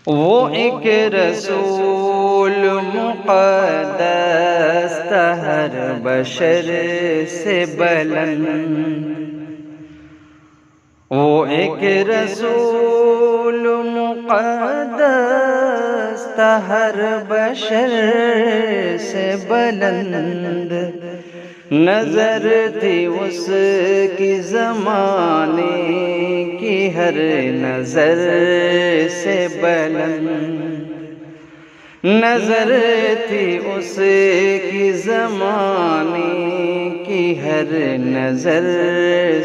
وہ ایک رسول مقدس تھا ہر بشر سے بلند، وہ ایک رسول مقدس تھا ہر بشر سے بلند، نظر تھی اس کی زمانے کی ہر نظر سے بلند، نظر تھی اس کی زمانے کی ہر نظر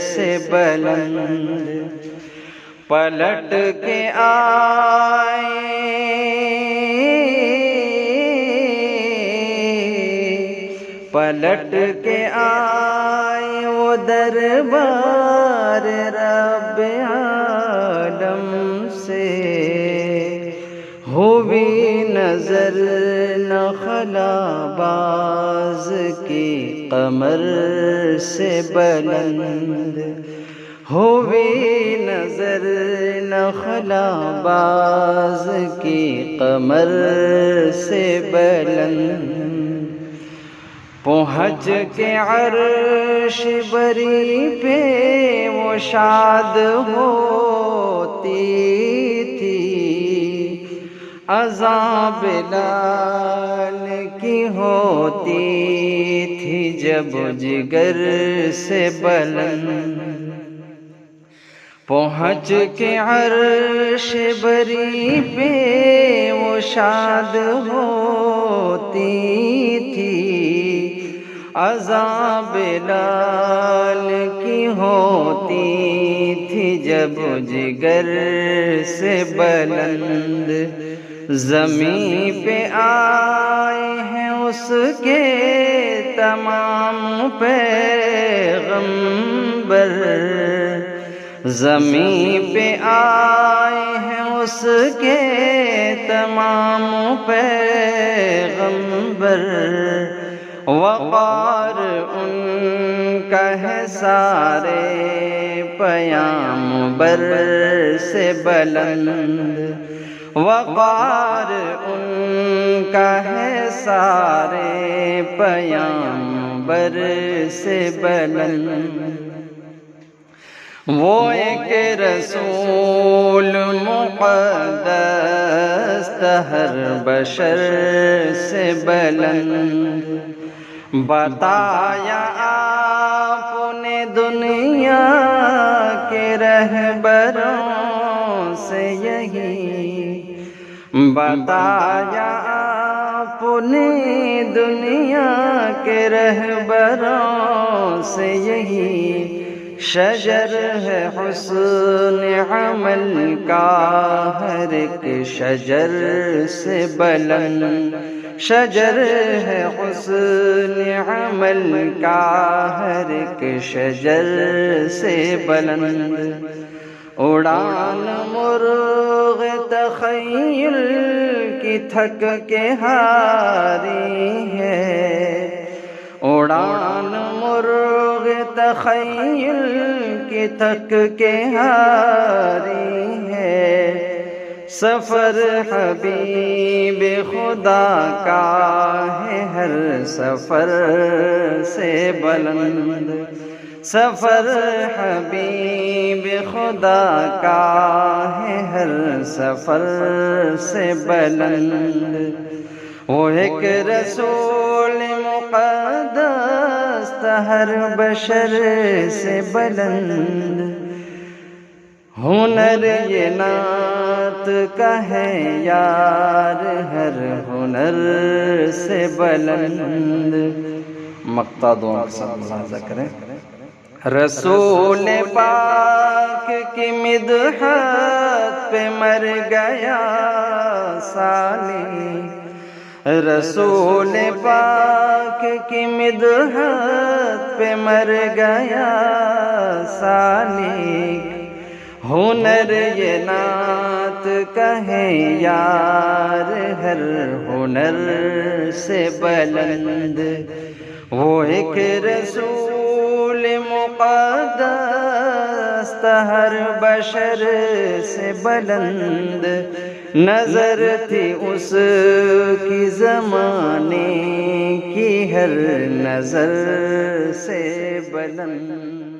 سے بلند، پلٹ کے آئے وہ دربار رب عالم سے، ہوئی نظر نہ خلا باز کی قمر سے بلند، ہوئی نظر نہ خلا باز کی قمر سے بلند، پہنچ کے عرش بری پہ وہ شاد ہوتی تھی، اذاں بلال کی ہوتی تھی جب جگر سے بلند، پہنچ کے عرش بری پہ وہ شاد ہوتی تھی، اذاں بلال کی ہوتی تھی جب جگر سے بلند، زمین پہ آئے ہیں اس کے تمام پیغمبر، زمین پہ آئے ہیں اس کے تمام پیغمبر، وقار ان کا ہے سارے پیامبر سے بلند، وقار ان کا ہے سارے پیامبر سے بلند، وہ ایک رسول مقدس تھا ہر بشر سے بلند، بتایا آپ نے دنیا کے رہبروں سے یہی، بتایا آپ نے دنیا کے رہبروں سے یہی، شجر ہے حسن عمل کا ہر ایک شجر سے بلند، شجر ہے حسن عمل کا ہر ایک شجر سے بلند، اڑان مرغ تخیل کی تھک کے ہاری ہے، اڑان مرغ تخیل کی تھک کے ہاری ہے، سفر حبیب خدا کا ہے ہر سفر سے بلند، سفر حبیب خدا کا ہے ہر سفر سے بلند، وہ ایک رسول مقدس تھا ہر بشر سے بلند، ہنر یہ نعت کا ہے یار ہر ہنر سے بلند، مقطع دعا کے ساتھ ملاحظہ کریں، رسول پاک کی مدحت پہ مر گیا سالی، رسول پاک کی مدحت پہ مر گیا سالک، ہنر یہ نعت کہے یار ہر ہنر سے بلند، وہ ایک رسول مقدس تھا ہر بشر سے بلند، نظر تھی اس کی زمانے کی ہر نظر سے بلند۔